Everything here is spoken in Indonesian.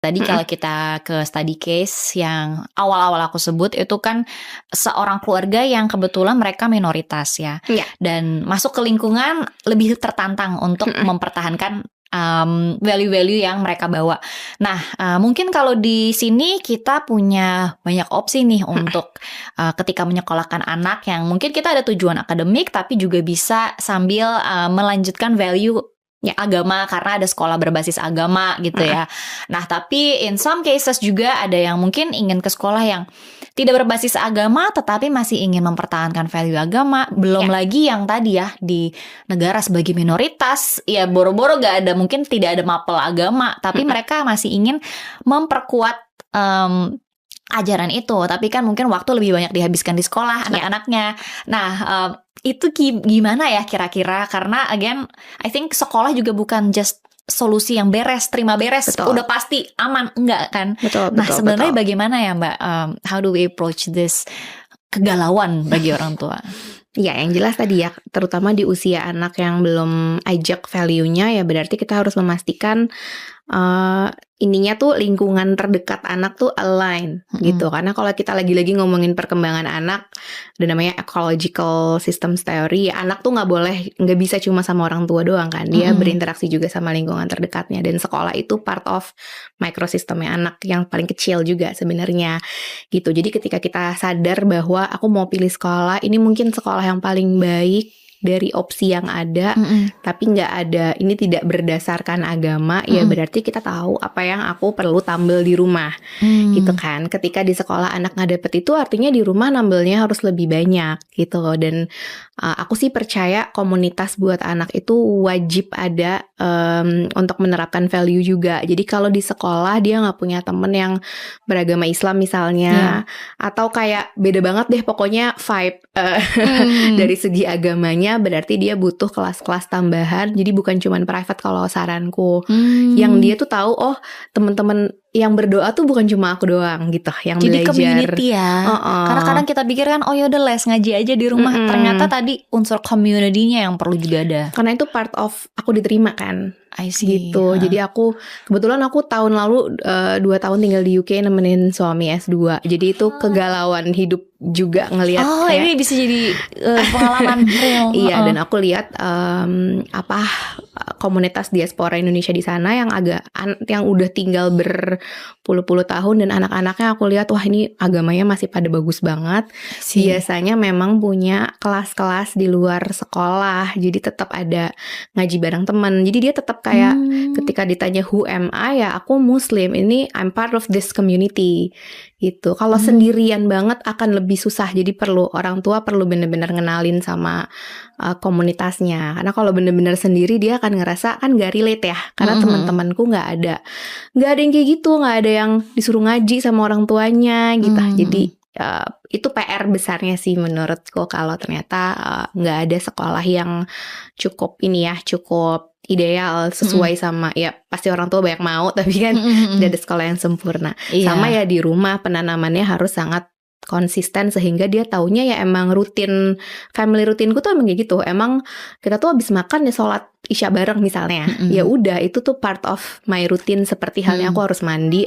Tadi kalau kita ke study case yang awal-awal aku sebut itu kan seorang keluarga yang kebetulan mereka minoritas ya. Iya. Dan masuk ke lingkungan lebih tertantang untuk mempertahankan value-value yang mereka bawa. Nah, mungkin kalau di sini kita punya banyak opsi nih untuk ketika menyekolahkan anak yang mungkin kita ada tujuan akademik tapi juga bisa sambil melanjutkan value agama karena ada sekolah berbasis agama gitu ya. Nah, tapi in some cases juga ada yang mungkin ingin ke sekolah yang tidak berbasis agama tetapi masih ingin mempertahankan value agama. Belum lagi yang tadi ya di negara sebagai minoritas, ya boro-boro gak ada, mungkin tidak ada mapel agama, tapi mereka masih ingin memperkuat ajaran itu, tapi kan mungkin waktu lebih banyak dihabiskan di sekolah anak-anaknya. Nah, itu gimana ya kira-kira? Karena again, I think sekolah juga bukan just solusi yang beres, terima beres, udah pasti aman, enggak kan? Nah, sebenarnya bagaimana ya Mbak? How do we approach this kegalauan bagi orang tua? Ya, yang jelas tadi ya, terutama di usia anak yang belum ajak value-nya, ya berarti kita harus memastikan ininya tuh lingkungan terdekat anak tuh align gitu. Karena kalau kita lagi-lagi ngomongin perkembangan anak, ada namanya ecological systems theory, anak tuh nggak bisa cuma sama orang tua doang kan, dia berinteraksi juga sama lingkungan terdekatnya, dan sekolah itu part of microsystemnya anak yang paling kecil juga sebenarnya gitu. Jadi ketika kita sadar bahwa aku mau pilih sekolah, ini mungkin sekolah yang paling baik dari opsi yang ada, tapi nggak ada, ini tidak berdasarkan agama, ya berarti kita tahu apa yang aku perlu tampil di rumah, gitu kan. Ketika di sekolah anak nggak dapet itu, artinya di rumah nambelnya harus lebih banyak, gitu loh. Dan aku sih percaya komunitas buat anak itu wajib ada untuk menerapkan value juga. Jadi kalau di sekolah dia nggak punya temen yang beragama Islam misalnya, atau kayak beda banget deh pokoknya vibe dari segi agamanya, berarti dia butuh kelas-kelas tambahan. Jadi bukan cuman private kalau saranku, yang dia tuh tahu, oh teman-teman yang berdoa tuh bukan cuma aku doang gitu yang jadi belajar. Community ya. Karena kadang kita pikir kan, oh yaudah les ngaji aja di rumah, ternyata tadi unsur community-nya yang perlu juga ada. Karena itu part of aku diterima kan, I see. gitu. Jadi aku kebetulan aku tahun lalu 2 tahun tinggal di UK nemenin suami S2. Jadi itu kegalauan hidup juga ngelihat. Oh, ini bisa jadi pengalaman real. Iya, dan aku lihat komunitas diaspora Indonesia di sana yang udah tinggal berpuluh-puluh tahun, dan anak-anaknya aku lihat, wah ini agamanya masih pada bagus banget. Biasanya memang punya kelas-kelas di luar sekolah, jadi tetap ada ngaji bareng teman. Jadi dia tetap kayak ketika ditanya who am I, ya aku Muslim, ini I'm part of this community gitu. Kalau sendirian banget akan lebih susah. Jadi orang tua perlu benar-benar ngenalin sama komunitasnya. Karena kalau benar-benar sendiri dia akan ngerasa kan gak relate ya. Karena teman-temanku nggak ada yang kayak gitu, nggak ada yang disuruh ngaji sama orang tuanya gitu. Jadi itu PR besarnya sih menurutku kalau ternyata nggak ada sekolah yang cukup ideal sesuai sama, ya pasti orang tua banyak mau, tapi kan tidak ada sekolah yang sempurna. Sama ya di rumah penanamannya harus sangat konsisten sehingga dia taunya ya emang family rutinku tuh emang kayak gitu. Emang kita tuh habis makan ya sholat isya bareng misalnya. Ya udah, itu tuh part of my routine, seperti halnya aku harus mandi,